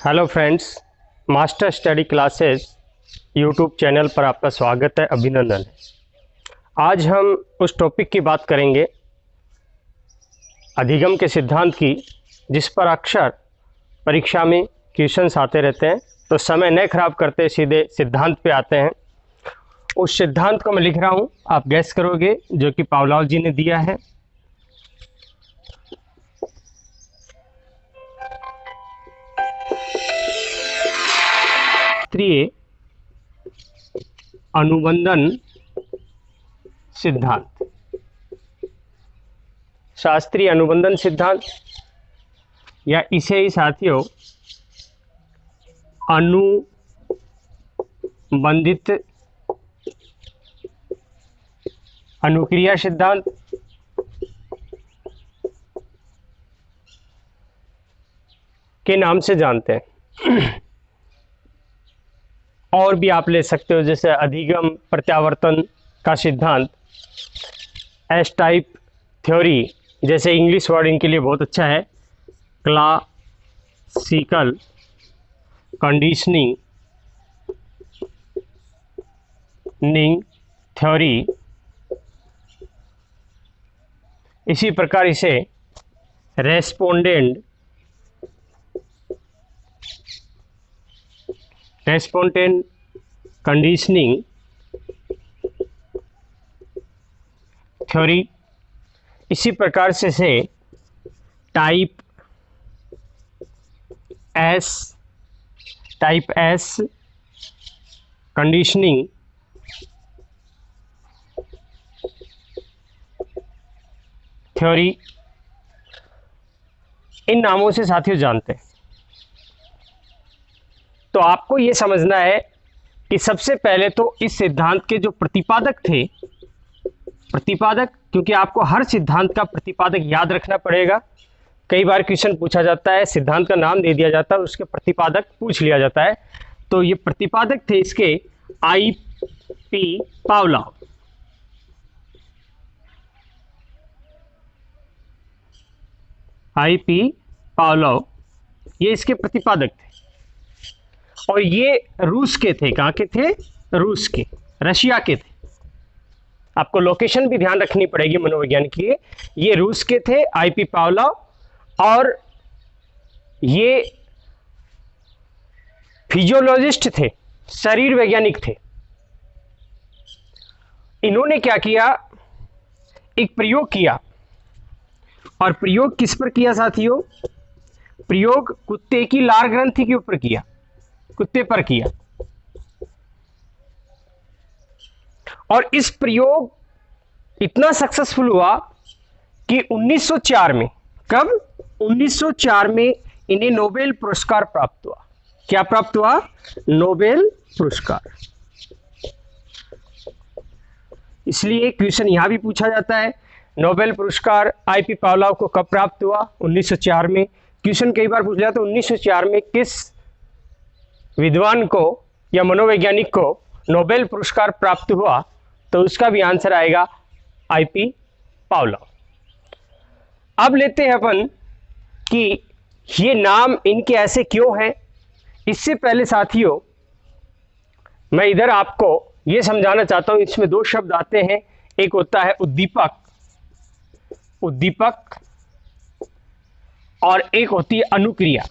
Hello friends, master study classes YouTube channel पर आपका स्वागत है, अभिनंदन है। आज हम उस टॉपिक की बात करेंगे अधिगम के सिद्धांत की, जिस पर अक्सर परीक्षा में क्वेश्चंस आते रहते हैं। तो समय न खराब करते सीधे सिद्धांत पे आते हैं। उस सिद्धांत को मैं लिख रहा हूँ, आप गैस करोगे, जो कि पावलोव जी ने दिया है। शास्त्रीय अनुबंधन सिद्धांत। शास्त्रीय अनुबंधन सिद्धांत, या इसे ही साथियों अनुबंधित अनुक्रिया सिद्धांत के नाम से जानते हैं। और भी आप ले सकते हो, जैसे अधिगम प्रत्यावर्तन का सिद्धांत, एस टाइप थ्योरी, जैसे इंग्लिश वर्ड इनके लिए बहुत अच्छा है, क्लासिकल कंडीशनिंग थ्योरी। इसी प्रकार इसे रेस्पोंडेंट कंडीशनिंग थ्योरी, इसी प्रकार से टाइप एस कंडीशनिंग थ्योरी, इन नामों से साथियों जानते हैं। तो आपको ये समझना है कि सबसे पहले तो इस सिद्धांत के जो प्रतिपादक थे, क्योंकि आपको हर सिद्धांत का प्रतिपादक याद रखना पड़ेगा। कई बार क्वेश्चन पूछा जाता है, सिद्धांत का नाम दे दिया जाता है, उसके प्रतिपादक पूछ लिया जाता है। तो ये प्रतिपादक थे इसके आई.पी. पावलोव, ये इसके प्रतिपादक थे। और ये रूस के थे। कहाँ के थे? रूस के, रशिया के थे। आपको लोकेशन भी ध्यान रखनी पड़ेगी मनोविज्ञान की। ये रूस के थे, आई.पी. पावलोव, और ये फिजियोलॉजिस्ट थे, शरीर वैज्ञानिक थे। इन्होंने क्या किया? एक प्रयोग किया। और प्रयोग किस पर किया साथियों? प्रयोग कुत्ते की लार ग्रंथि के ऊपर किया, कुत्ते पर किया। और इस प्रयोग इतना सक्सेसफुल हुआ कि 1904 में, कब? 1904 में इन्हें नोबेल पुरस्कार प्राप्त हुआ। क्या प्राप्त हुआ? नोबेल पुरस्कार। इसलिए क्वेश्चन यहां भी पूछा जाता है, नोबेल पुरस्कार आई.पी. पावलोव को कब प्राप्त हुआ? 1904 में। क्वेश्चन कई बार पूछा जाता है 1904 में किस विद्वान को या मनोवैज्ञानिक को नोबेल पुरस्कार प्राप्त हुआ? तो उसका भी आंसर आएगा आई.पी. पावलोव। अब लेते हैं अपन कि ये नाम इनके ऐसे क्यों हैं। इससे पहले साथियों मैं इधर आपको ये समझाना चाहता हूं, इसमें दो शब्द आते हैं। एक होता है उद्दीपक, और एक होती है अनुक्रिया।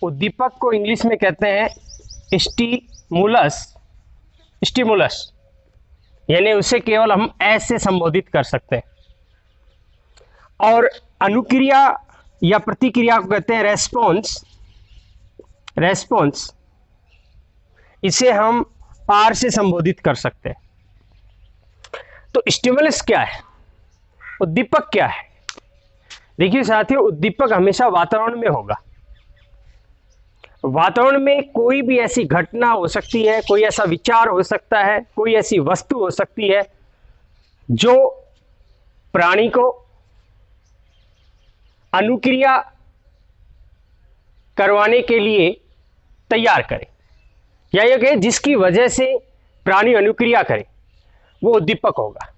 उद्दीपक को इंग्लिश में कहते हैं स्टिमुलस, यानी उसे केवल हम ऐसे संबोधित कर सकते हैं। और अनुक्रिया या प्रतिक्रिया को कहते हैं रेस्पॉन्स, इसे हम आर से संबोधित कर सकते हैं। तो स्टिमुलस क्या है, उद्दीपक क्या है? देखिए साथियों, उद्दीपक हमेशा वातावरण में होगा। वातावरण में कोई भी ऐसी घटना हो सकती है, कोई ऐसा विचार हो सकता है, कोई ऐसी वस्तु हो सकती है जो प्राणी को अनुक्रिया करवाने के लिए तैयार करे, या ये कहे जिसकी वजह से प्राणी अनुक्रिया करे, वो उद्दीपक होगा।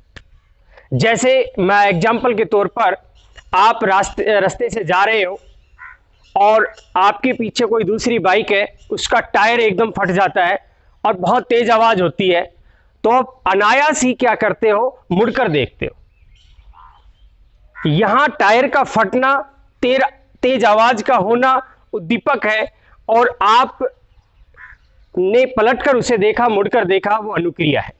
जैसे मैं एग्जाम्पल के तौर पर, आप रास्ते से जा रहे हो और आपके पीछे कोई दूसरी बाइक है, उसका टायर एकदम फट जाता है और बहुत तेज आवाज होती है, तो आप अनायास ही क्या करते हो, मुड़कर देखते हो। यहां टायर का फटना, तेज आवाज का होना उद्दीपक है, और आप ने पलटकर उसे देखा, मुड़कर देखा, वो अनुक्रिया है।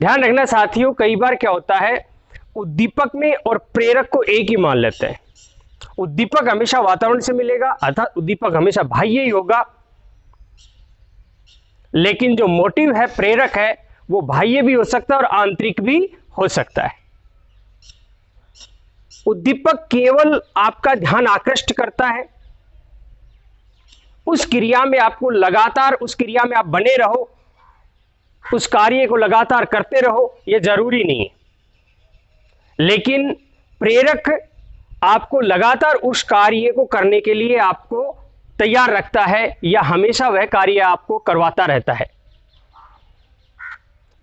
ध्यान रखना साथियों, कई बार क्या होता है, उद्दीपक में और प्रेरक को एक ही मान लेते हैं। उद्दीपक हमेशा वातावरण से मिलेगा, अर्थात उद्दीपक हमेशा बाह्य ही होगा, लेकिन जो मोटिव है, प्रेरक है, वो बाह्य भी हो सकता है और आंतरिक भी हो सकता है। उद्दीपक केवल आपका ध्यान आकृष्ट करता है, उस क्रिया में आपको लगातार, उस क्रिया में आप बने रहो, उस कार्य को लगातार करते रहो, यह जरूरी नहीं है। लेकिन प्रेरक आपको लगातार उस कार्य को करने के लिए आपको तैयार रखता है, या हमेशा वह कार्य आपको करवाता रहता है।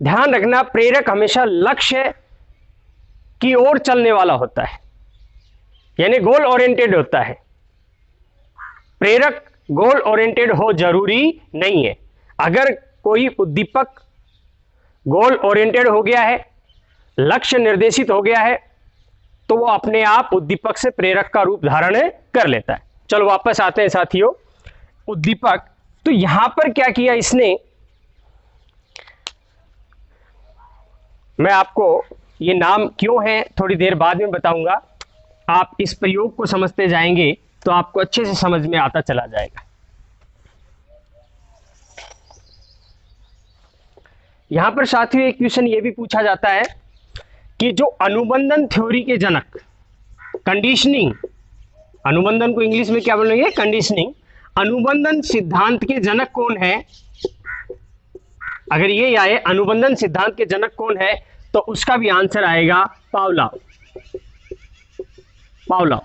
ध्यान रखना, प्रेरक हमेशा लक्ष्य की ओर चलने वाला होता है, यानी गोल ओरिएंटेड होता है। प्रेरक गोल ओरिएंटेड हो जरूरी नहीं है। अगर कोई उद्दीपक गोल ओरिएंटेड हो गया है, लक्ष्य निर्देशित हो गया है, तो वो अपने आप उद्दीपक से प्रेरक का रूप धारण कर लेता है। चलो वापस आते हैं साथियों, उद्दीपक। तो यहां पर क्या किया इसने, मैं आपको ये नाम क्यों है थोड़ी देर बाद में बताऊंगा। आप इस प्रयोग को समझते जाएंगे तो आपको अच्छे से समझ में आता चला जाएगा। यहां पर साथियों एक क्वेश्चन ये भी पूछा जाता है कि जो अनुबंधन थ्योरी के जनक, कंडीशनिंग, अनुबंधन को इंग्लिश में क्या बोलेंगे, कंडीशनिंग, अनुबंधन सिद्धांत के जनक कौन है। अगर ये आए अनुबंधन सिद्धांत के जनक कौन है, तो उसका भी आंसर आएगा पावलोव। पावलोव।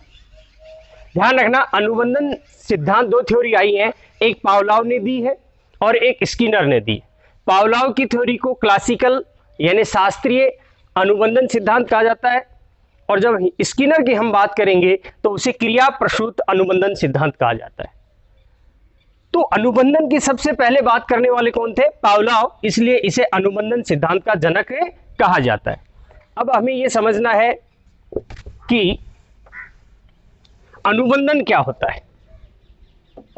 ध्यान रखना, अनुबंधन सिद्धांत दो थ्योरी आई है, एक पावलोव ने दी है और एक स्किनर ने दी। पावलोव की थ्योरी को क्लासिकल यानी शास्त्रीय अनुबंधन सिद्धांत कहा जाता है, और जब स्किनर की हम बात करेंगे तो उसे क्रिया प्रसूत अनुबंधन सिद्धांत कहा जाता है। तो अनुबंधन की सबसे पहले बात करने वाले कौन थे, पावलोव, इसलिए इसे अनुबंधन सिद्धांत का जनक कहा जाता है। अब हमें यह समझना है कि अनुबंधन क्या होता है,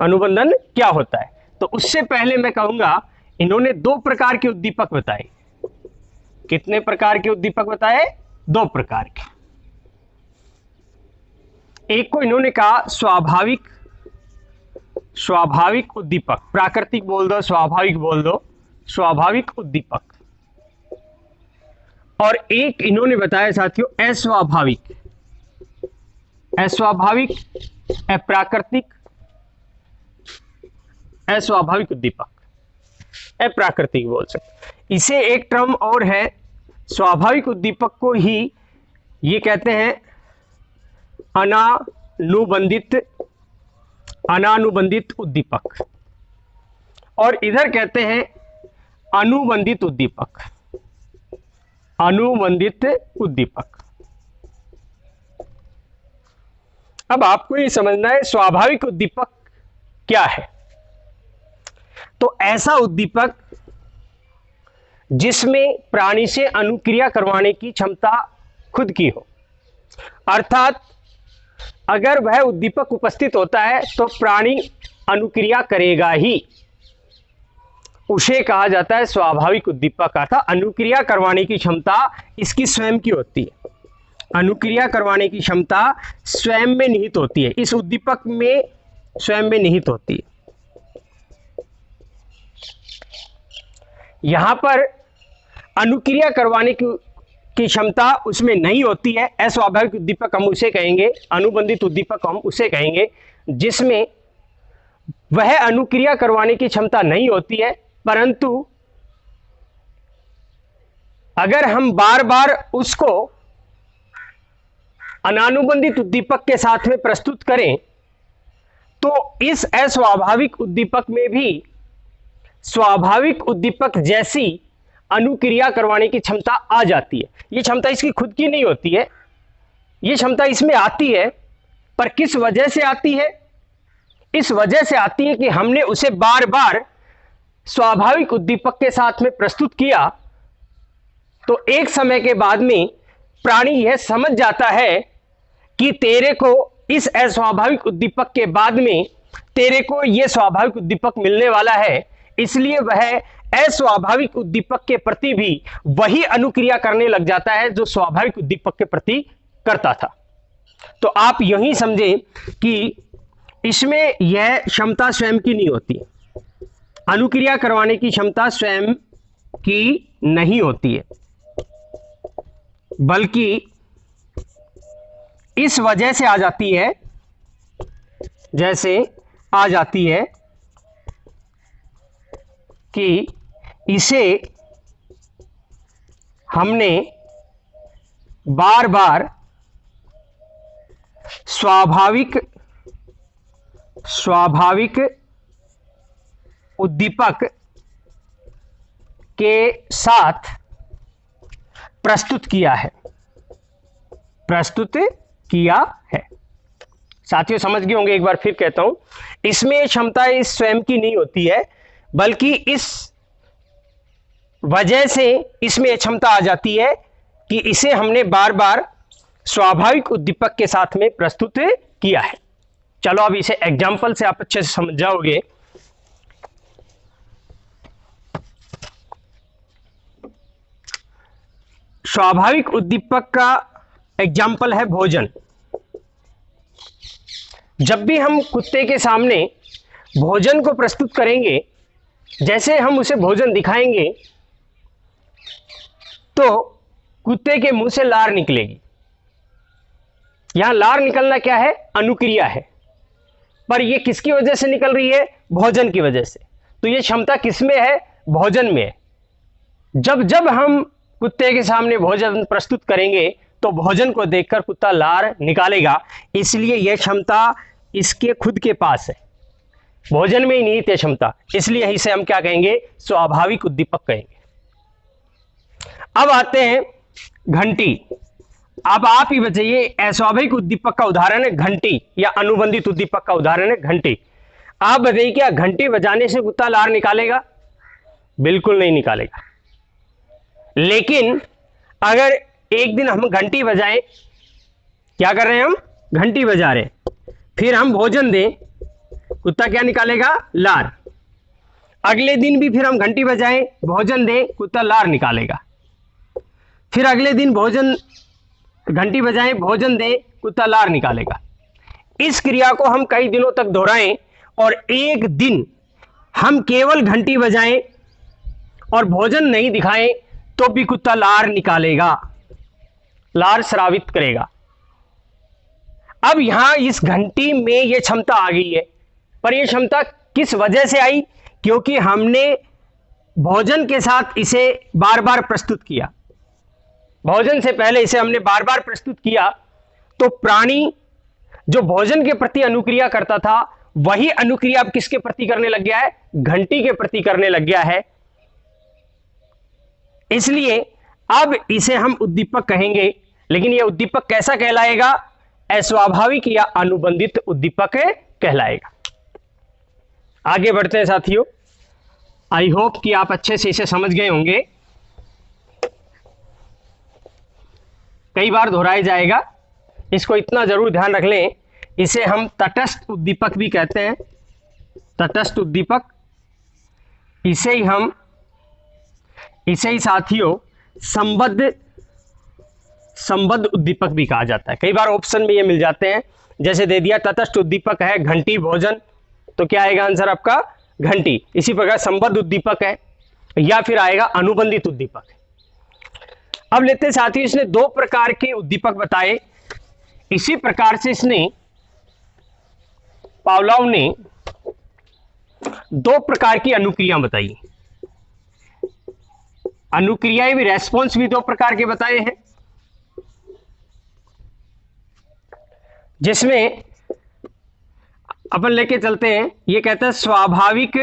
अनुबंधन क्या होता है। तो उससे पहले मैं कहूंगा, इन्होंने दो प्रकार के उद्दीपक बताए। कितने प्रकार के उद्दीपक बताए, दो प्रकार के। एक को इन्होंने कहा स्वाभाविक उद्दीपक, प्राकृतिक बोल दो, स्वाभाविक बोल दो, स्वाभाविक उद्दीपक। और एक इन्होंने बताया साथियों अस्वाभाविक, अस्वाभाविक, अप्राकृतिक, अस्वाभाविक उद्दीपक, अप्राकृतिक बोल सकते। इसे एक टर्म और है, स्वाभाविक उद्दीपक को ही ये कहते हैं अनानुबंधित उद्दीपक, और इधर कहते हैं अनुबंधित उद्दीपक, अनुबंधित उद्दीपक। अब आपको ये समझना है स्वाभाविक उद्दीपक क्या है। तो ऐसा उद्दीपक जिसमें प्राणी से अनुक्रिया करवाने की क्षमता खुद की हो, अर्थात अगर वह उद्दीपक उपस्थित होता है तो प्राणी अनुक्रिया करेगा ही, उसे कहा जाता है स्वाभाविक उद्दीपक। अर्थात अनुक्रिया करवाने की क्षमता इसकी स्वयं की होती है, अनुक्रिया करवाने की क्षमता स्वयं में निहित होती है, इस उद्दीपक में स्वयं में निहित होती है। यहां पर अनुक्रिया करवाने की क्षमता उसमें नहीं होती है। अस्वाभाविक उद्दीपक हम उसे कहेंगे, अनुबंधित उद्दीपक हम उसे कहेंगे जिसमें वह अनुक्रिया करवाने की क्षमता नहीं होती है, परंतु अगर हम बार बार उसको अनानुबंधित उद्दीपक के साथ में प्रस्तुत करें तो इस अस्वाभाविक उद्दीपक में भी स्वाभाविक उद्दीपक जैसी अनुक्रिया करवाने की क्षमता आ जाती है। यह क्षमता इसकी खुद की नहीं होती है, यह क्षमता इसमें आती है पर किस वजह से आती है? इस वजह से आती है कि हमने उसे बार बार स्वाभाविक उद्दीपक के साथ में प्रस्तुत किया, तो एक समय के बाद में प्राणी यह समझ जाता है कि तेरे को इस अस्वाभाविक उद्दीपक के बाद में तेरे को यह स्वाभाविक उद्दीपक मिलने वाला है, इसलिए वह अस्वाभाविक उद्दीपक के प्रति भी वही अनुक्रिया करने लग जाता है जो स्वाभाविक उद्दीपक के प्रति करता था। तो आप यही समझें कि इसमें यह क्षमता स्वयं की नहीं होती, अनुक्रिया करवाने की क्षमता स्वयं की नहीं होती है, बल्कि इस वजह से आ जाती है, जैसे आ जाती है कि इसे हमने बार बार स्वाभाविक उद्दीपक के साथ प्रस्तुत किया है। साथियों समझ गए होंगे, एक बार फिर कहता हूं, इसमें क्षमता इस स्वयं की नहीं होती है, बल्कि इस वजह से इसमें क्षमता आ जाती है कि इसे हमने बार बार स्वाभाविक उद्दीपक के साथ में प्रस्तुत किया है। चलो अब इसे एग्जाम्पल से आप अच्छे से समझ जाओगे। स्वाभाविक उद्दीपक का एग्जाम्पल है भोजन। जब भी हम कुत्ते के सामने भोजन को प्रस्तुत करेंगे, जैसे हम उसे भोजन दिखाएंगे तो कुत्ते के मुंह से लार निकलेगी। यहां लार निकलना क्या है? अनुक्रिया है, पर यह किसकी वजह से निकल रही है? भोजन की वजह से। तो यह क्षमता किसमें है? भोजन में है। जब जब हम कुत्ते के सामने भोजन प्रस्तुत करेंगे तो भोजन को देखकर कुत्ता लार निकालेगा, इसलिए यह क्षमता इसके खुद के पास है, भोजन में ही निहित है क्षमता, इसलिए इसे हम क्या कहेंगे? स्वाभाविक उद्दीपक कहेंगे। अब आते हैं घंटी। अब आप ही बताइए, अस्वाभाविक उद्दीपक का उदाहरण है घंटी, या अनुबंधित उद्दीपक का उदाहरण है घंटी। आप बताइए क्या घंटी बजाने से कुत्ता लार निकालेगा? बिल्कुल नहीं निकालेगा। लेकिन अगर एक दिन हम घंटी बजाएं, क्या कर रहे हैं? हम घंटी बजा रहे हैं, फिर हम भोजन दें, कुत्ता क्या निकालेगा? लार। अगले दिन भी फिर हम घंटी बजाएं, भोजन दें, कुत्ता लार निकालेगा। फिर अगले दिन घंटी बजाएं, भोजन दें, कुत्ता लार निकालेगा। इस क्रिया को हम कई दिनों तक दोहराएं और एक दिन हम केवल घंटी बजाएं और भोजन नहीं दिखाएं तो भी कुत्ता लार निकालेगा, लार स्रावित करेगा। अब यहां इस घंटी में यह क्षमता आ गई है, पर यह क्षमता किस वजह से आई? क्योंकि हमने भोजन के साथ इसे बार बार प्रस्तुत किया। भोजन से पहले इसे हमने बार बार प्रस्तुत किया, तो प्राणी जो भोजन के प्रति अनुक्रिया करता था, वही अनुक्रिया अब किसके प्रति करने लग गया है? घंटी के प्रति करने लग गया है। इसलिए अब इसे हम उद्दीपक कहेंगे, लेकिन यह उद्दीपक कैसा कहलाएगा? अस्वाभाविक या अनुबंधित उद्दीपक कहलाएगा। आगे बढ़ते हैं साथियों। आई होप कि आप अच्छे से इसे समझ गए होंगे। कई बार दोहराया जाएगा, इसको इतना जरूर ध्यान रख लें, इसे हम तटस्थ उद्दीपक भी कहते हैं। तटस्थ उद्दीपक, इसे ही साथियों संबद्ध उद्दीपक भी कहा जाता है। कई बार ऑप्शन में ये मिल जाते हैं, जैसे दे दिया तटस्थ उद्दीपक है घंटी भोजन, तो क्या आएगा आंसर आपका? घंटी। इसी प्रकार संबद्ध उद्दीपक है, या फिर आएगा अनुबंधित उद्दीपक। अब लेते हैं साथियों, इसने दो प्रकार के उद्दीपक बताए। इसी प्रकार से इसने पावलोव ने दो प्रकार की अनुक्रिया बताई। अनुक्रियाएं भी, रेस्पॉन्स भी दो प्रकार के बताए हैं, जिसमें अपन लेके चलते हैं। ये कहता है स्वाभाविक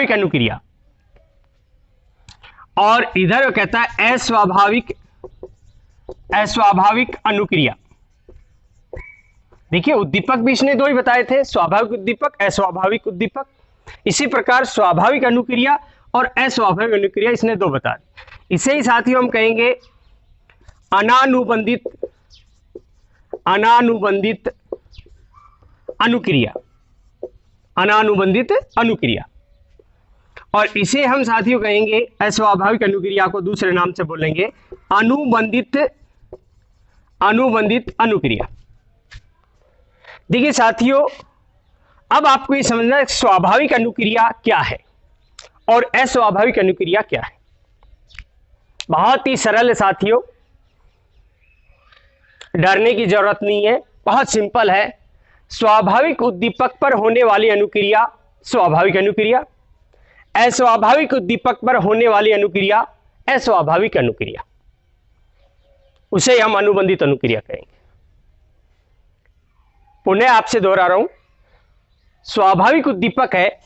अनुक्रिया, और इधर कहता है अस्वाभाविक अस्वाभाविक अनुक्रिया। देखिए उद्दीपक भी इसने दो ही बताए थे, स्वाभाविक उद्दीपक, अस्वाभाविक उद्दीपक। इसी प्रकार स्वाभाविक अनुक्रिया और अस्वाभाविक अनुक्रिया इसने दो बता दी। इसे ही साथियों हम कहेंगे अनानुबंधित अनुक्रिया, अनानुबंधित अनुक्रिया। और इसे हम साथियों कहेंगे, अस्वाभाविक अनुक्रिया को दूसरे नाम से बोलेंगे अनुबंधित अनुक्रिया। देखिए साथियों, अब आपको ये समझना है स्वाभाविक अनुक्रिया क्या है और अस्वाभाविक अनुक्रिया क्या है। बहुत ही सरल है साथियों, डरने की जरूरत नहीं है, बहुत सिंपल है। स्वाभाविक उद्दीपक पर होने वाली अनुक्रिया स्वाभाविक अनुक्रिया, अस्वाभाविक उद्दीपक पर होने वाली अनुक्रिया अस्वाभाविक अनुक्रिया, उसे हम अनुबंधित अनुक्रिया कहेंगे। पुनः आपसे दोहरा रहा हूं, स्वाभाविक उद्दीपक है,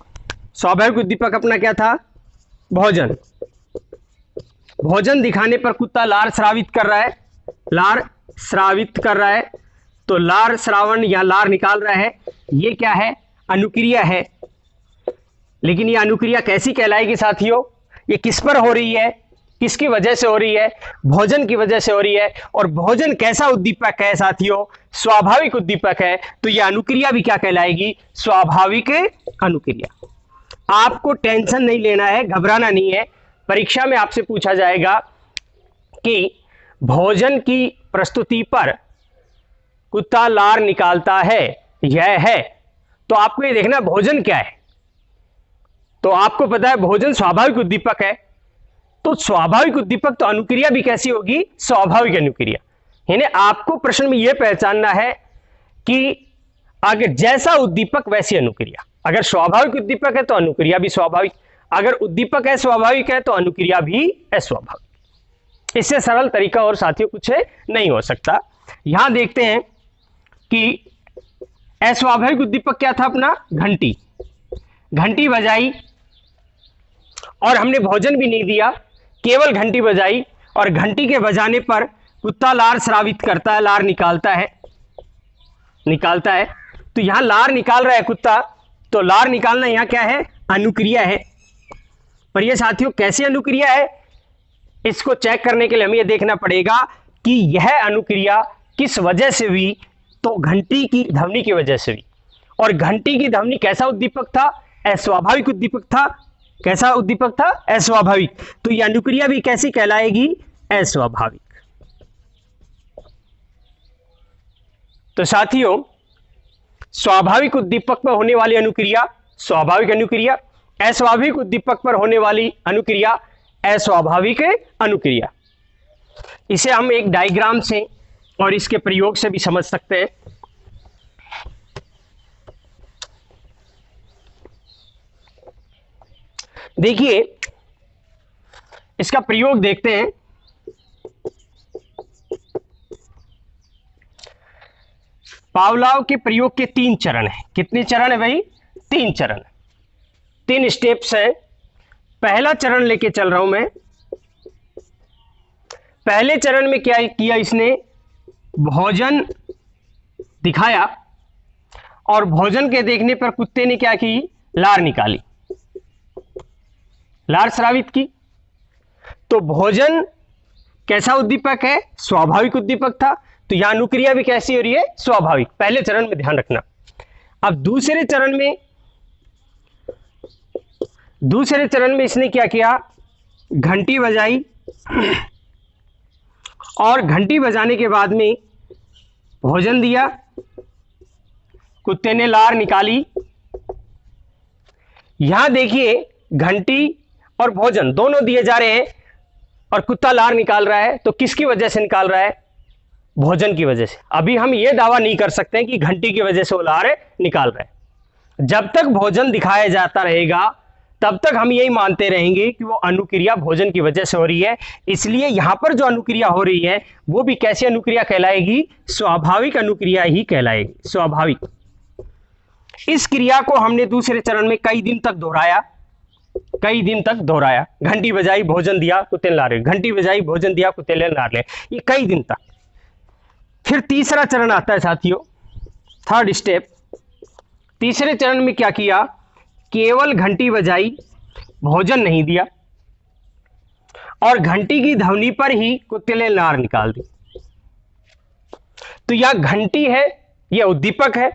स्वाभाविक उद्दीपक अपना क्या था, भोजन। भोजन दिखाने पर कुत्ता लार स्रावित कर रहा है, लार स्रावित कर रहा है, तो लार श्रावण या लार निकाल रहा है, ये क्या है, अनुक्रिया है। लेकिन ये अनुक्रिया कैसी कहलाएगी साथियों, ये किस पर हो रही है, किसकी वजह से हो रही है, भोजन की वजह से हो रही है। और भोजन कैसा उद्दीपक है साथियों, स्वाभाविक उद्दीपक है, तो ये अनुक्रिया भी क्या कहलाएगी, स्वाभाविक अनुक्रिया। आपको टेंशन नहीं लेना है, घबराना नहीं है। परीक्षा में आपसे पूछा जाएगा कि भोजन की प्रस्तुति पर कुत्ता लार निकालता है, यह है, तो आपको ये देखना भोजन क्या है। तो आपको पता है भोजन स्वाभाविक उद्दीपक है, तो स्वाभाविक उद्दीपक तो अनुक्रिया भी कैसी होगी, स्वाभाविक अनुक्रिया। यानी आपको प्रश्न में यह पहचानना है कि अगर जैसा उद्दीपक वैसी अनुक्रिया। अगर स्वाभाविक उद्दीपक है तो अनुक्रिया भी स्वाभाविक, अगर उद्दीपक है स्वाभाविक है तो अनुक्रिया भी अस्वाभाविक। इससे सरल तरीका और साथियों कुछ नहीं हो सकता। यहां देखते हैं कि अस्वाभाविक उद्दीपक क्या था अपना, घंटी। घंटी बजाई और हमने भोजन भी नहीं दिया, केवल घंटी बजाई, और घंटी के बजाने पर कुत्ता लार स्रावित करता है, लार निकालता है। तो यहां लार निकाल रहा है कुत्ता, तो लार निकालना यहां क्या है, अनुक्रिया है। पर यह साथियों कैसी अनुक्रिया है, इसको चेक करने के लिए हमें यह देखना पड़ेगा कि यह अनुक्रिया किस वजह से हुई, तो घंटी की ध्वनि की वजह से हुई। और घंटी की ध्वनि कैसा उद्दीपक था, अस्वाभाविक उद्दीपक था। कैसा उद्दीपक था, अस्वाभाविक। तो यह अनुक्रिया भी कैसी कहलाएगी, अस्वाभाविक। तो साथियों स्वाभाविक उद्दीपक पर होने वाली अनुक्रिया स्वाभाविक अनुक्रिया, अस्वाभाविक उद्दीपक पर होने वाली अनुक्रिया अस्वाभाविक अनुक्रिया। इसे हम एक डायग्राम से और इसके प्रयोग से भी समझ सकते हैं। देखिए इसका प्रयोग देखते हैं। पावलोव के प्रयोग के 3 चरण हैं। कितने चरण है भाई, 3 चरण, 3 स्टेप्स हैं। पहला चरण लेके चल रहा हूं मैं। पहले चरण में क्या किया इसने, भोजन दिखाया और भोजन के देखने पर कुत्ते ने क्या की, लार निकाली, लार स्रावित की। तो भोजन कैसा उद्दीपक है, स्वाभाविक उद्दीपक था, तो यहां अनुक्रिया भी कैसी हो रही है, स्वाभाविक। पहले चरण में ध्यान रखना। अब दूसरे चरण में इसने क्या किया, घंटी बजाई और घंटी बजाने के बाद में भोजन दिया, कुत्ते ने लार निकाली। यहां देखिए घंटी और भोजन दोनों दिए जा रहे हैं और कुत्ता लार निकाल रहा है, तो किसकी वजह से निकाल रहा है, भोजन की वजह से। अभी हम यह दावा नहीं कर सकते कि घंटी की वजह से वो लार निकाल रहा है। जब तक भोजन दिखाया जाता रहेगा तब तक हम यही मानते रहेंगे कि वो अनुक्रिया भोजन की वजह से हो रही है। इसलिए यहां पर जो अनुक्रिया हो रही है वो भी कैसी अनुक्रिया कहलाएगी, स्वाभाविक अनुक्रिया ही कहलाएगी, स्वाभाविक। इस क्रिया को हमने दूसरे चरण में कई दिन तक दोहराया, कई दिन तक दोहराया, घंटी बजाई भोजन दिया कुत्ते ने लार, घंटी बजाई भोजन दिया कुत्ते ने लार ले, ये कई दिन तक। फिर तीसरा चरण आता है साथियों, थर्ड स्टेप। तीसरे चरण में क्या किया, केवल घंटी बजाई, भोजन नहीं दिया, और घंटी की ध्वनि पर ही कुत्ते ने लार निकाल दी। तो यह घंटी है, यह उद्दीपक है,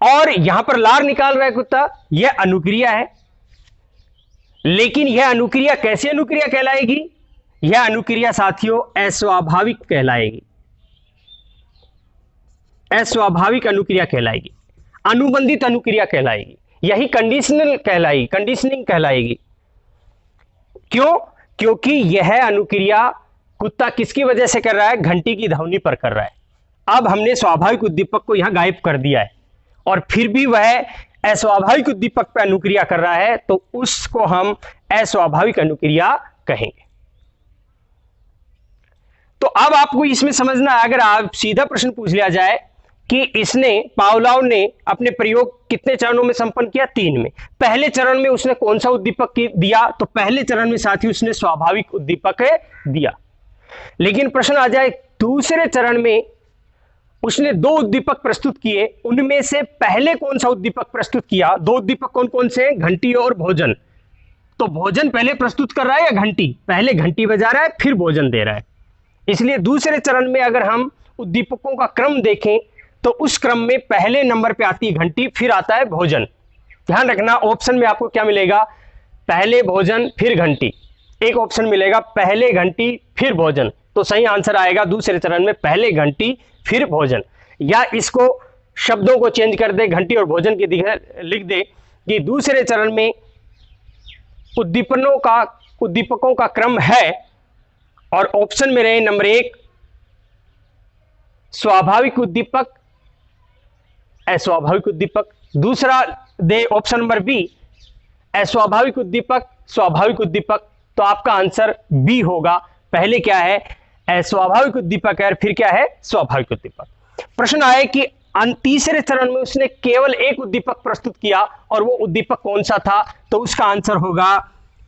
और यहां पर लार निकाल रहा है कुत्ता, यह अनुक्रिया है। लेकिन यह अनुक्रिया कैसी अनुक्रिया कहलाएगी, यह अनुक्रिया साथियों अस्वाभाविक कहलाएगी, अस्वाभाविक अनुक्रिया कहलाएगी, अनुबंधित अनुक्रिया कहलाएगी, यही कंडीशनल कहलाएगी, कंडीशनिंग कहलाएगी। क्यों, क्योंकि यह अनुक्रिया कुत्ता किसकी वजह से कर रहा है, घंटी की ध्वनि पर कर रहा है। अब हमने स्वाभाविक उद्दीपक को यहां गायब कर दिया है, और फिर भी वह अस्वाभाविक उद्दीपक पर अनुक्रिया कर रहा है, तो उसको हम अस्वाभाविक अनुक्रिया कहेंगे। तो अब आपको इसमें समझना है, अगर आप सीधा प्रश्न पूछ लिया जाए कि इसने, पावलोव ने अपने प्रयोग कितने चरणों में संपन्न किया, 3 में। पहले चरण में उसने कौन सा उद्दीपक दिया, तो पहले चरण में साथी उसने स्वाभाविक उद्दीपक दिया। लेकिन प्रश्न आ जाए दूसरे चरण में उसने 2 उद्दीपक प्रस्तुत किए, उनमें से पहले कौन सा उद्दीपक प्रस्तुत किया, 2 उद्दीपक कौन कौन से, घंटी और भोजन। तो भोजन पहले प्रस्तुत कर रहा है या घंटी, पहले घंटी बजा रहा है फिर भोजन दे रहा है। इसलिए दूसरे चरण में अगर हम उद्दीपकों का क्रम देखें तो उस क्रम में पहले नंबर पे आती है घंटी, फिर आता है भोजन। ध्यान रखना, ऑप्शन में आपको क्या मिलेगा, पहले भोजन फिर घंटी, एक ऑप्शन मिलेगा पहले घंटी फिर भोजन। तो सही आंसर आएगा दूसरे चरण में पहले घंटी फिर भोजन। या इसको शब्दों को चेंज कर दे, घंटी और भोजन की लिख दे कि दूसरे चरण में उद्दीपकों का क्रम है, और ऑप्शन में रहे नंबर 1 स्वाभाविक उद्दीपक, अस्वाभाविक उद्दीपक, दूसरा दे ऑप्शन नंबर बी अस्वाभाविक उद्दीपक, स्वाभाविक उद्दीपक। तो आपका आंसर बी होगा, पहले क्या है, अस्वाभाविक उद्दीपक है, और फिर क्या है, स्वाभाविक उद्दीपक। प्रश्न आए कि तीसरे चरण में उसने केवल एक उद्दीपक प्रस्तुत किया, और वो उद्दीपक कौन सा था, तो उसका आंसर होगा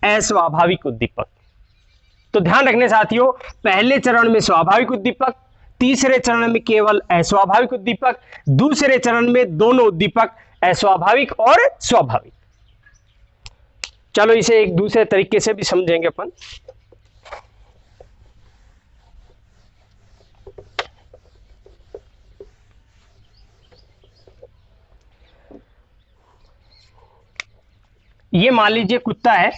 अस्वाभाविक उद्दीपक। तो ध्यान रखने साथियों, पहले चरण में स्वाभाविक उद्दीपक, तीसरे चरण में केवल अस्वाभाविक उद्दीपक, दूसरे चरण में दोनों उद्दीपक अस्वाभाविक और स्वाभाविक। चलो इसे एक दूसरे तरीके से भी समझेंगे अपन। ये मान लीजिए कुत्ता है,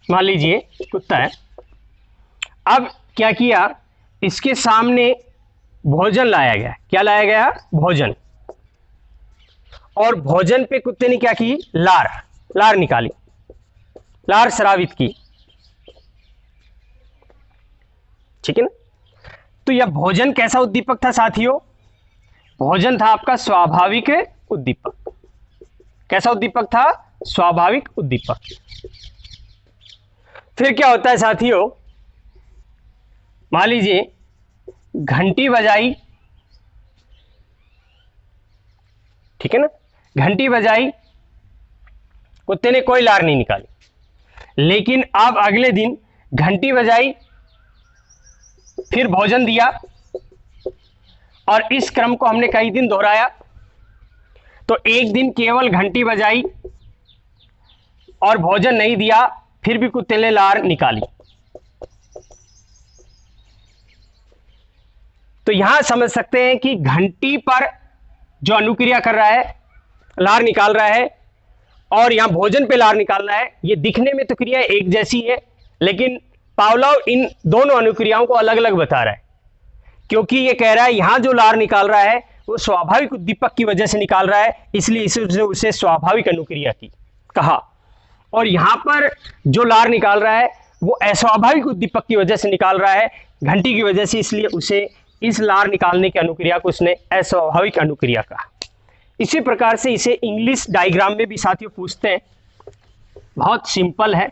मान लीजिए कुत्ता है। अब क्या किया, इसके सामने भोजन लाया गया, क्या लाया गया, भोजन, और भोजन पे कुत्ते ने क्या की, लार निकाली, लार स्रावित की, ठीक है ना। तो यह भोजन कैसा उद्दीपक था साथियों, भोजन था आपका स्वाभाविक उद्दीपक। कैसा उद्दीपक था, स्वाभाविक उद्दीपक। फिर क्या होता है साथियों, मान लीजिए घंटी बजाई, ठीक है ना, घंटी बजाई, कुत्ते ने कोई लार नहीं निकाली। लेकिन अब अगले दिन घंटी बजाई, फिर भोजन दिया, और इस क्रम को हमने कई दिन दोहराया। तो एक दिन केवल घंटी बजाई और भोजन नहीं दिया, फिर भी कुत्ते ने लार निकाली। तो यहां समझ सकते हैं कि घंटी पर जो अनुक्रिया कर रहा है, लार निकाल रहा है, और यहां भोजन पे लार निकाल रहा है, ये दिखने में तो क्रिया एक जैसी है, लेकिन पावलोव इन दोनों अनुक्रियाओं को अलग अलग बता रहा है। क्योंकि ये कह रहा है यहां जो लार निकाल रहा है वो स्वाभाविक उद्दीपक की वजह से निकाल रहा है, इसलिए इसे उसे स्वाभाविक अनुक्रिया की कहा। और यहां पर जो लार निकाल रहा है वो अस्वाभाविक उद्दीपक की वजह से निकाल रहा है, घंटी की वजह से, इसलिए उसे इस लार निकालने की अनुक्रिया को उसने अस्वाभाविक अनुक्रिया कहा। इसी प्रकार से इसे इंग्लिश डायग्राम में भी साथियों पूछते हैं, बहुत सिंपल है।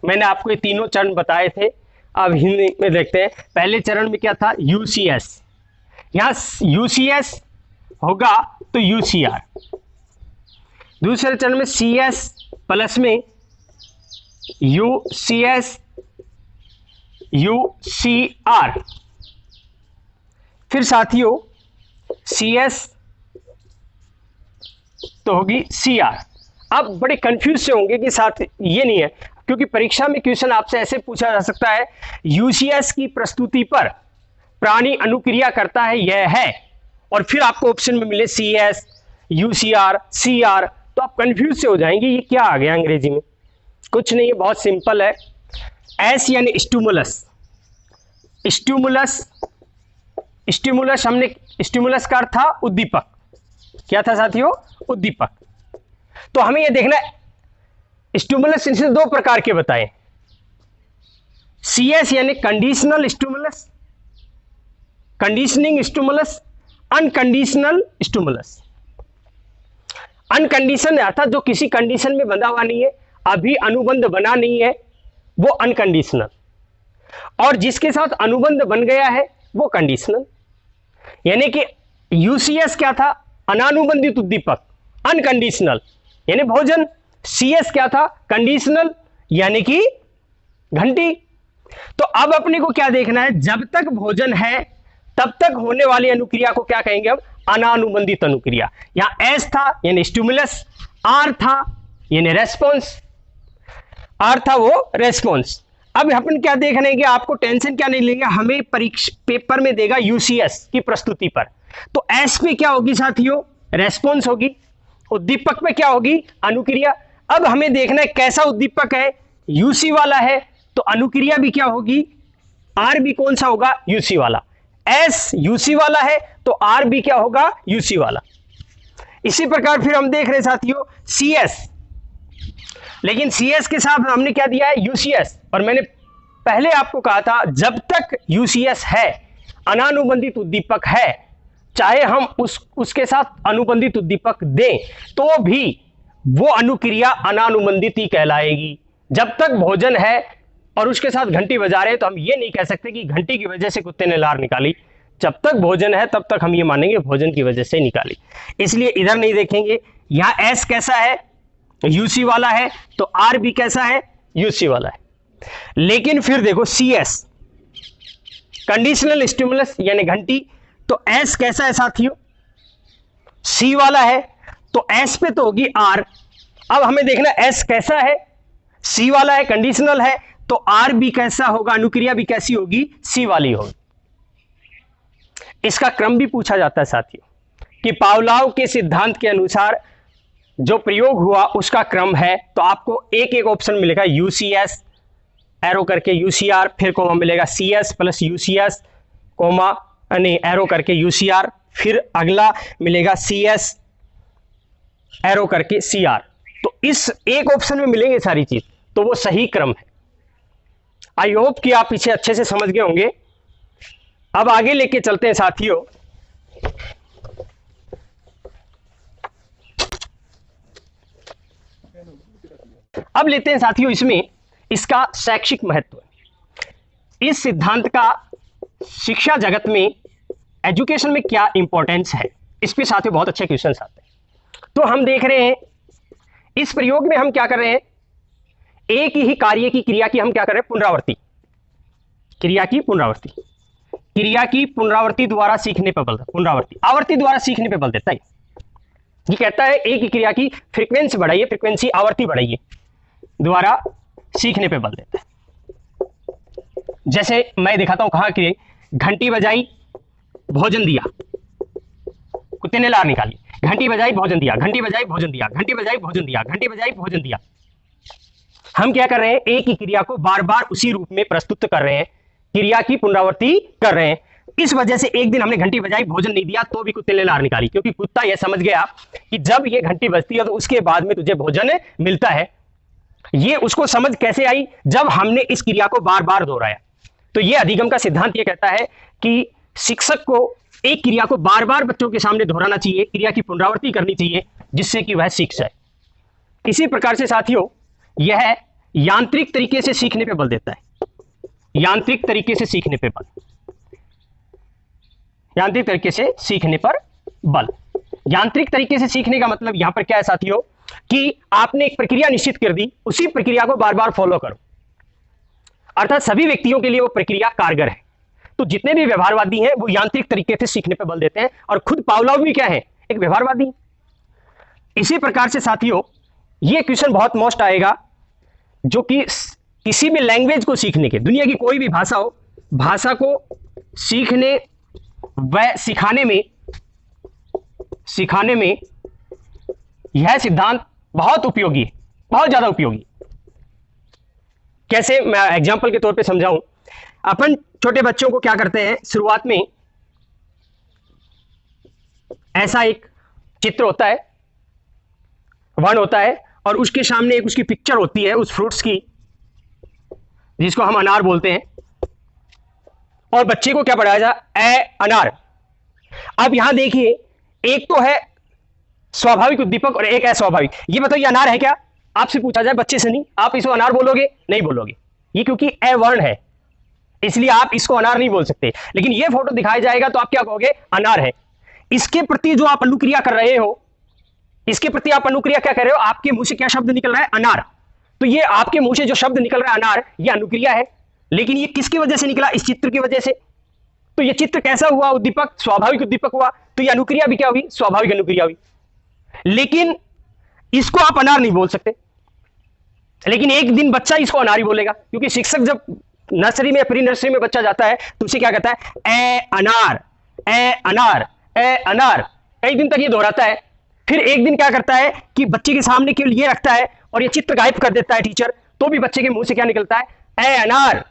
मैंने आपको ये तीनों चरण बताए थे, अब हिंदी में देखते हैं। पहले चरण में क्या था, यूसीएस, यहाँ यूसीएस होगा तो यूसीआर, दूसरे चरण में CS प्लस में UCS UCR, फिर साथियों CS तो होगी CR। आप बड़े कंफ्यूज से होंगे कि साथ ये नहीं है, क्योंकि परीक्षा में क्वेश्चन आपसे ऐसे पूछा जा सकता है, UCS की प्रस्तुति पर प्राणी अनुक्रिया करता है यह है, और फिर आपको ऑप्शन में मिले CS UCR CR, तो आप कंफ्यूज से हो जाएंगे ये क्या आ गया अंग्रेजी में। कुछ नहीं है, बहुत सिंपल है। S यानी स्टिमुलस, स्टिमुलस स्टिमुलस हमने स्टिमुलस का अर्थ था उद्दीपक, क्या था साथियों? उद्दीपक। तो हमें यह देखना है स्टिमुलस इनसे दो प्रकार के बताएं, CS यानी conditional stimulus, conditioning stimulus, unconditional stimulus. Uncondition अर्थात जो किसी कंडीशन में बंधा हुआ नहीं है, अभी अनुबंध बना नहीं है, वो अनकंडीशनल, और जिसके साथ अनुबंध बन गया है वो कंडीशनल। यानी कि UCS क्या था? अनानुबंधित उद्दीपक, अनकंडीशनल यानी भोजन। CS क्या था? कंडीशनल यानी कि घंटी। तो अब अपने को क्या देखना है, जब तक भोजन है तब तक होने वाली अनुक्रिया को क्या कहेंगे हम? अनानुबंधित अनुक्रिया। यहां S था यानी स्टिमुलस, R था यानी रेस्पॉन्स, R था वो रेस्पॉन्स। अब अपन क्या देख रहे हैं कि आपको टेंशन क्या नहीं लेंगे, हमें परीक्षा पेपर में देगा UCS की प्रस्तुति पर, तो S पे क्या होगी साथियों? रेस्पॉन्स होगी। उद्दीपक पे क्या होगी? अनुक्रिया। अब हमें देखना है कैसा उद्दीपक है, UC वाला है तो अनुक्रिया भी क्या होगी? R भी कौन सा होगा? UC वाला। S UC वाला है तो R भी क्या होगा? UC वाला। इसी प्रकार फिर हम देख रहे हैं साथियों CS, लेकिन CS के साथ हमने क्या दिया है? UCS। और मैंने पहले आपको कहा था जब तक UCS है, अनानुबंधित उद्दीपक है, चाहे हम उसके साथ अनुबंधित उद्दीपक दें तो भी वो अनुक्रिया अनानुबंधित ही कहलाएगी। जब तक भोजन है और उसके साथ घंटी बजा रहे हैं तो हम ये नहीं कह सकते कि घंटी की वजह से कुत्ते ने लार निकाली। जब तक भोजन है तब तक हम ये मानेंगे भोजन की वजह से निकाली। इसलिए इधर नहीं देखेंगे। यहां S कैसा है? UC वाला है, तो R भी कैसा है? UC वाला है। लेकिन फिर देखो CS कंडीशनल स्टिमुलस यानी घंटी, तो S कैसा है साथियों? C वाला है, तो S पे तो होगी R। अब हमें देखना S कैसा है? C वाला है, कंडीशनल है, तो R भी कैसा होगा? अनुक्रिया भी कैसी होगी? C वाली होगी। इसका क्रम भी पूछा जाता है साथियों कि पावलोव के सिद्धांत के अनुसार जो प्रयोग हुआ उसका क्रम है, तो आपको एक एक ऑप्शन मिलेगा UCS एरो करके UCR, फिर कोमा मिलेगा CS प्लस UCS कोमा यानी एरो करके UCR, फिर अगला मिलेगा CS एरो करके CR। तो इस एक ऑप्शन में मिलेंगे सारी चीज, तो वो सही क्रम है। आई होप कि आप पीछे अच्छे से समझ गए होंगे। अब आगे लेके चलते हैं साथियों। अब लेते हैं साथियों इसमें इसका शैक्षिक महत्व। इस सिद्धांत का शिक्षा जगत में, एजुकेशन में क्या इंपॉर्टेंस है, इस पे साथियों बहुत अच्छे क्वेश्चंस आते हैं। तो हम देख रहे हैं इस प्रयोग में हम क्या कर रहे हैं, एक ही कार्य की क्रिया की हम क्या कर रहे हैं? पुनरावृत्ति, क्रिया की पुनरावृत्ति, क्रिया की पुनरावृत्ति द्वारा सीखने पर बल, पुनरावृत्ति आवर्ती द्वारा सीखने पर बल देता है। ये कहता है एक ही क्रिया की फ्रीक्वेंसी बढ़ाइए, फ्रीक्वेंसी आवर्ती बढ़ाइए द्वारा सीखने पे बल देता है। जैसे मैं दिखाता हूं, कहा कि घंटी बजाई भोजन दिया, कुत्ते ने लार निकाली, घंटी बजाई भोजन दिया, घंटी बजाई भोजन दिया, घंटी बजाई भोजन दिया, घंटी बजाई भोजन दिया। हम क्या कर रहे हैं? एक ही क्रिया को बार बार उसी रूप में प्रस्तुत कर रहे हैं, क्रिया की पुनरावृत्ति कर रहे हैं। इस वजह से एक दिन हमने घंटी बजाई भोजन नहीं दिया तो भी कुत्ते ने लार निकाली, क्योंकि कुत्ता यह समझ गया कि जब ये घंटी बजती है तो उसके बाद में तुझे भोजन मिलता है। ये उसको समझ कैसे आई? जब हमने इस क्रिया को बार बार दोहराया। तो ये अधिगम का सिद्धांत ये कहता है कि शिक्षक को एक क्रिया को बार बार बच्चों के सामने दोहराना चाहिए, क्रिया की पुनरावृत्ति करनी चाहिए, जिससे कि वह सीख जाए। इसी प्रकार से साथियों यह यांत्रिक तरीके से सीखने पे बल देता है, यांत्रिक तरीके से सीखने पे बल, यांत्रिक तरीके से सीखने पर बल। यांत्रिक तरीके से सीखने का मतलब यहां पर क्या है साथियों कि आपने एक प्रक्रिया निश्चित कर दी, उसी प्रक्रिया को बार बार फॉलो करो, अर्थात सभी व्यक्तियों के लिए वो प्रक्रिया कारगर है। तो जितने भी व्यवहारवादी हैं वो यांत्रिक तरीके से सीखने पर बल देते हैं, और खुद पावलोव भी क्या है, एक व्यवहारवादी। इसी प्रकार से साथियों ये क्वेश्चन बहुत मोस्ट आएगा, जो कि किसी भी लैंग्वेज को सीखने के, दुनिया की कोई भी भाषा हो, भाषा को सीखने व सिखाने में यह सिद्धांत बहुत उपयोगी है, बहुत ज्यादा उपयोगी। कैसे, मैं एग्जांपल के तौर पे समझाऊं। अपन छोटे बच्चों को क्या करते हैं, शुरुआत में ऐसा एक चित्र होता है, वन होता है, और उसके सामने एक उसकी पिक्चर होती है उस फ्रूट्स की, जिसको हम अनार बोलते हैं, और बच्चे को क्या पढ़ाया जाए, अनार। अब यहां देखिए, एक तो है स्वाभाविक उद्दीपक और एक अस्वाभाविक। ये बताओ ये अनार है क्या, आपसे पूछा जाए बच्चे से, नहीं, आप इसको अनार बोलोगे, नहीं बोलोगे, ये क्योंकि ए वर्ण है, इसलिए आप इसको अनार नहीं बोल सकते। लेकिन ये फोटो दिखाया जाएगा तो आप क्या कहोगे, अनार है। इसके प्रति जो आप अनुक्रिया कर रहे हो, इसके प्रति आप अनुक्रिया क्या कर रहे हो, आपके मुंह से क्या शब्द निकल रहा है, अनार। तो ये आपके मुंह से जो शब्द निकल रहा है अनार, ये अनुक्रिया है। लेकिन ये किसकी वजह से निकला, इस चित्र की वजह से। तो ये चित्र कैसा हुआ, उद्दीपक, स्वाभाविक उद्दीपक हुआ, तो ये अनुक्रिया भी क्या हुई, स्वाभाविक अनुक्रिया हुई। लेकिन इसको आप अनार नहीं बोल सकते, लेकिन एक दिन बच्चा इसको अनार ही बोलेगा, क्योंकि शिक्षक जब नर्सरी में, प्री नर्सरी में बच्चा जाता है तो उसे क्या कहता है, ए अनार, ए अनार, ए अनार, कई दिन तक ये दोहराता है। फिर एक दिन क्या करता है कि बच्चे के सामने केवल ये रखता है और ये चित्र गायब कर देता है टीचर, तो भी बच्चे के मुंह से क्या निकलता है, ए अनार।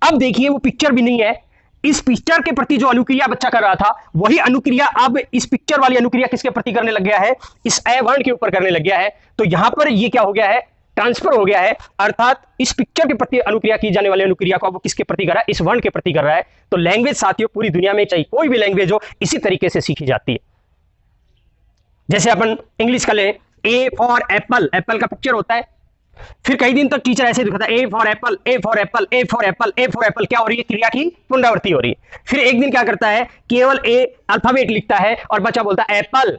अब देखिए वो पिक्चर भी नहीं है, इस पिक्चर के प्रति जो अनुक्रिया बच्चा कर रहा था, वही अनुक्रिया अब इस पिक्चर वाली अनुक्रिया किसके प्रति करने लग गया है, इस ए वर्ण के ऊपर करने लग गया है। तो यहां पर ये क्या हो गया है, ट्रांसफर हो गया है, अर्थात इस पिक्चर के प्रति अनुक्रिया की जाने वाली अनुक्रिया को वो किसके प्रति कर रहा है, इस वर्ण के प्रति कर रहा है। तो लैंग्वेज साथियों पूरी दुनिया में, चाहे कोई भी लैंग्वेज हो, इसी तरीके से सीखी जाती है। जैसे अपन इंग्लिश का ले, ए फॉर एप्पल, एप्पल का पिक्चर होता है, फिर कई दिन तक टीचर ऐसे दिखाता है, A for Apple, A for Apple, A for Apple, A for Apple, क्या हो रही है, क्रिया की पुनरावृत्ति हो रही है। फिर एक दिन क्या करता है, केवल ए अल्फाबेट लिखता है और बच्चा बोलता है एप्पल।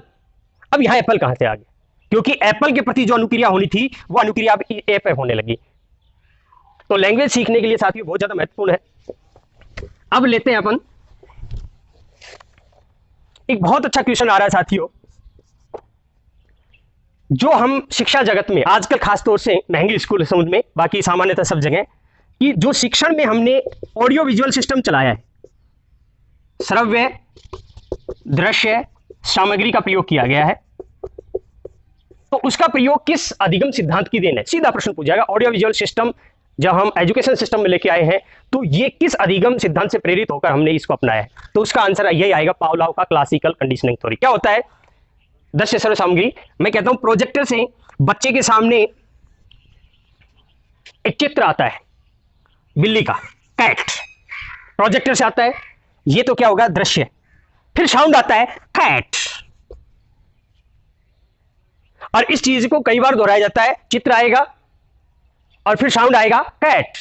अब यहां एप्पल कहां से आ गया, क्योंकि एप्पल के प्रति जो अनुक्रिया होनी थी वो अनुक्रिया अब ए पे होने लगी। तो लैंग्वेज सीखने के लिए साथियों बहुत ज्यादा महत्वपूर्ण है। अब लेते हैं अपन एक बहुत अच्छा क्वेश्चन आ रहा है साथियों, जो हम शिक्षा जगत में आजकल खासतौर से महंगी स्कूल समझ में, बाकी सामान्यतः सब जगह, कि जो शिक्षण में हमने ऑडियो विजुअल सिस्टम चलाया है, श्रव्य दृश्य सामग्री का प्रयोग किया गया है, तो उसका प्रयोग किस अधिगम सिद्धांत की देन है, सीधा प्रश्न पूछा जाएगा। ऑडियो विजुअल सिस्टम जब हम एजुकेशन सिस्टम में लेके आए हैं, तो ये किस अधिगम सिद्धांत से प्रेरित होकर हमने इसको अपनाया है, तो उसका आंसर यही आएगा, पावलोव का क्लासिकल कंडीशनिंग थ्योरी। क्या होता है, दृश्य सर्व सामग्री, मैं कहता हूं प्रोजेक्टर से बच्चे के सामने एक चित्र आता है बिल्ली का, कैट, प्रोजेक्टर से आता है, ये तो क्या होगा, दृश्य। फिर साउंड आता है कैट, और इस चीज को कई बार दोहराया जाता है, चित्र आएगा और फिर साउंड आएगा कैट,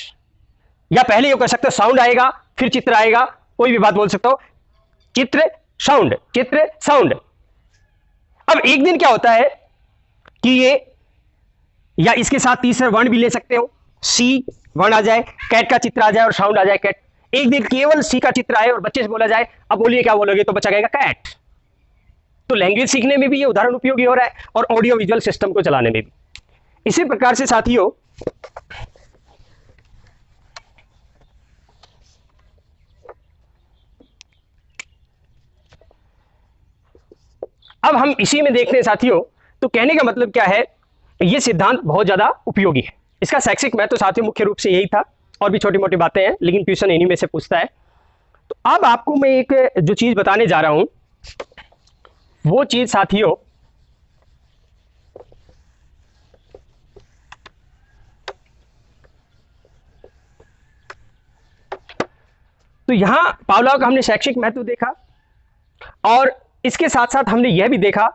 या पहले ये कह सकते हो साउंड आएगा फिर चित्र आएगा, कोई भी बात बोल सकते हो, चित्र साउंड, चित्र साउंड। अब एक दिन क्या होता है कि ये, या इसके साथ तीसरा वर्ण भी ले सकते हो, सी वर्ण आ जाए, कैट का चित्र आ जाए और साउंड आ जाए कैट। एक दिन केवल सी का चित्र आए और बच्चे से बोला जाए, अब बोलिए क्या बोलोगे, तो बच्चा कहेगा कैट। तो लैंग्वेज सीखने में भी ये उदाहरण उपयोगी हो रहा है और ऑडियो विजुअल सिस्टम को चलाने में भी। इसी प्रकार से साथियों अब हम इसी में देखते हैं साथियों, तो कहने का मतलब क्या है, यह सिद्धांत बहुत ज्यादा उपयोगी है। इसका शैक्षिक महत्व तो साथियों मुख्य रूप से यही था, और भी छोटी मोटी बातें हैं, लेकिन क्वेश्चन इन्हीं में से पूछता है। तो अब आपको मैं एक जो चीज बताने जा रहा हूं, वो चीज साथियों तो यहां पावलोव का हमने शैक्षिक महत्व देखा, और इसके साथ साथ हमने यह भी देखा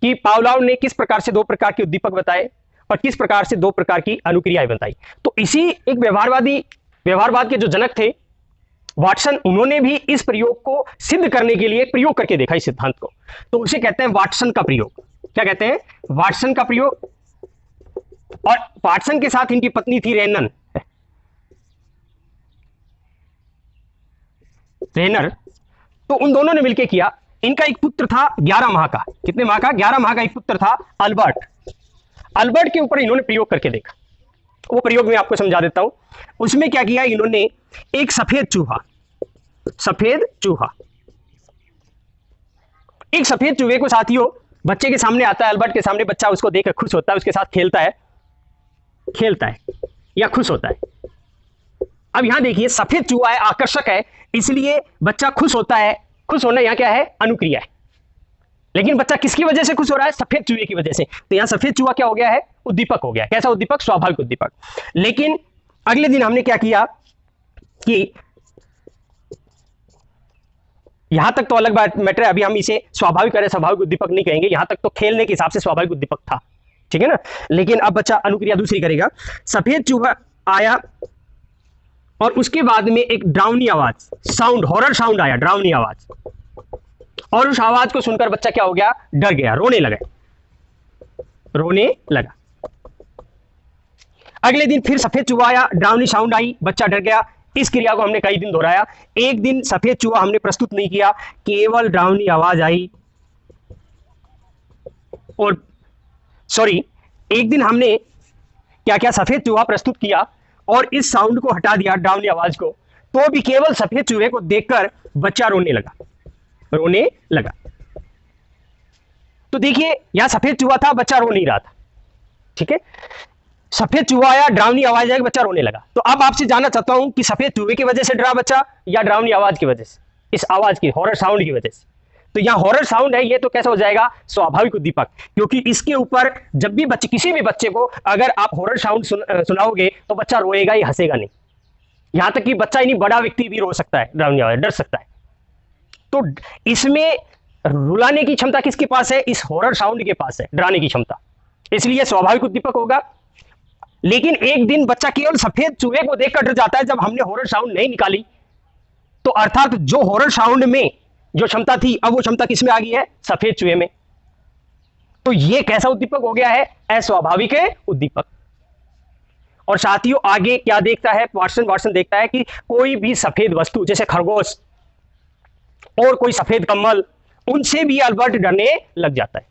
कि पावलोव ने किस प्रकार से दो प्रकार के उद्दीपक बताए और किस प्रकार से दो प्रकार की अनुक्रियाएं बताई। तो इसी एक व्यवहारवाद के जो जनक थे वाटसन, उन्होंने भी इस प्रयोग को सिद्ध करने के लिए प्रयोग करके देखा इस सिद्धांत को, तो उसे कहते हैं वाटसन का प्रयोग। क्या कहते हैं, वाटसन का प्रयोग। और वाटसन के साथ इनकी पत्नी थी रेनर। तो उन दोनों ने मिलकर किया। इनका एक पुत्र था 11 माह का। कितने माह का? 11 माह का एक पुत्र था अल्बर्ट। अल्बर्ट के ऊपर इन्होंने प्रयोग करके देखा। वो प्रयोग मैं आपको समझा देता हूं। उसमें क्या किया इन्होंने, एक सफेद चूहा, एक सफेद चूहे को साथियों बच्चे के सामने आता है, अल्बर्ट के सामने, बच्चा उसको देखकर खुश होता है, उसके साथ खेलता है या खुश होता है। अब यहां देखिए, सफेद चूहा है, आकर्षक है, इसलिए बच्चा खुश होता है। खुश होना यहां क्या है? अनुक्रिया है। लेकिन बच्चा किसकी वजह से खुश हो रहा है? सफेद चूहे की वजह से। तो यहां सफेद चूहा क्या हो गया है? उद्दीपक हो गया। कैसा उद्दीपक? स्वाभाविक उद्दीपक। लेकिन अगले दिन हमने क्या किया कि यहां तक तो अलग बात मैटर है, अभी हम इसे स्वाभाविक करें, स्वाभाविक उद्दीपक नहीं कहेंगे। यहां तक तो खेलने के हिसाब से स्वाभाविक उद्दीपक था, ठीक है ना। लेकिन अब बच्चा अनुक्रिया दूसरी करेगा। सफेद चूहा आया और उसके बाद में एक ड्राउनी आवाज, साउंड, हॉरर साउंड आया, ड्राउनी आवाज। और उस आवाज को सुनकर बच्चा क्या हो गया? डर गया, रोने लगा। अगले दिन फिर सफेद चूहा आया, ड्राउनी साउंड आई, बच्चा डर गया। इस क्रिया को हमने कई दिन दोहराया। एक दिन सफेद चूहा हमने प्रस्तुत नहीं किया, केवल ड्राउनी आवाज आई। और एक दिन हमने क्या किया? सफेद चूहा प्रस्तुत किया और इस साउंड को हटा दिया, ड्राउनी आवाज को, तो भी केवल सफेद चूहे को देखकर बच्चा रोने लगा। तो देखिए, यहां सफेद चूहा था, बच्चा रो नहीं रहा था, ठीक है। सफेद चूहा आया, ड्राउनी आवाज आई, बच्चा रोने लगा। तो अब आपसे जानना चाहता हूं कि सफेद चूहे की वजह से डरा बच्चा या ड्राउनी आवाज की वजह से, इस आवाज की, हॉरर साउंड की वजह से। तो यहां हॉरर साउंड है, ये तो कैसा हो जाएगा? स्वाभाविक उद्दीपक। क्योंकि इसके ऊपर जब भी किसी भी बच्चे को अगर आप हॉरर साउंड सुनाओगे तो बच्चा रोएगा ही, हंसेगा नहीं। यहां तक कि बच्चा ही नहीं, बड़ा व्यक्ति भी रो सकता है, ड्राउनी आवाज, डर सकता है। तो इसमें रुलाने की क्षमता किसके पास है? इस हॉरर साउंड के पास है, डराने की क्षमता। इसलिए स्वाभाविक उद्दीपक होगा। लेकिन एक दिन बच्चा केवल सफेद चूहे को देखकर डर जाता है जब हमने हॉरर साउंड नहीं निकाली। तो अर्थात जो हॉरर साउंड में जो क्षमता थी, अब वो क्षमता किसमें आ गई है? सफेद चूहे में। तो ये कैसा उद्दीपक हो गया है? अस्वाभाविक उद्दीपक। और साथियों आगे क्या देखता है वाटसन? देखता है कि कोई भी सफेद वस्तु, जैसे खरगोश और कोई सफेद कमल, उनसे भी अल्बर्ट डरने लग जाता है।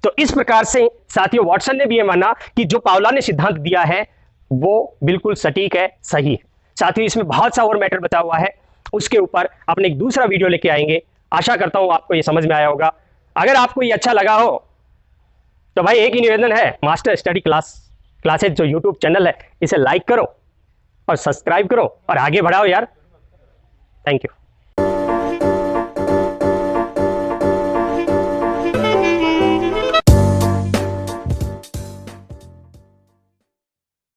तो इस प्रकार से साथियों वाटसन ने भी यह माना कि जो पावला ने सिद्धांत दिया है वो बिल्कुल सटीक है, सही है। साथियों इसमें बहुत सा और मैटर बचा हुआ है, उसके ऊपर अपने एक दूसरा वीडियो लेके आएंगे। आशा करता हूं आपको ये समझ में आया होगा। अगर आपको ये अच्छा लगा हो तो भाई एक ही निवेदन है, मास्टर स्टडी क्लासेज जो यूट्यूब चैनल है, इसे लाइक करो और सब्सक्राइब करो और आगे बढ़ाओ यार। Thank you.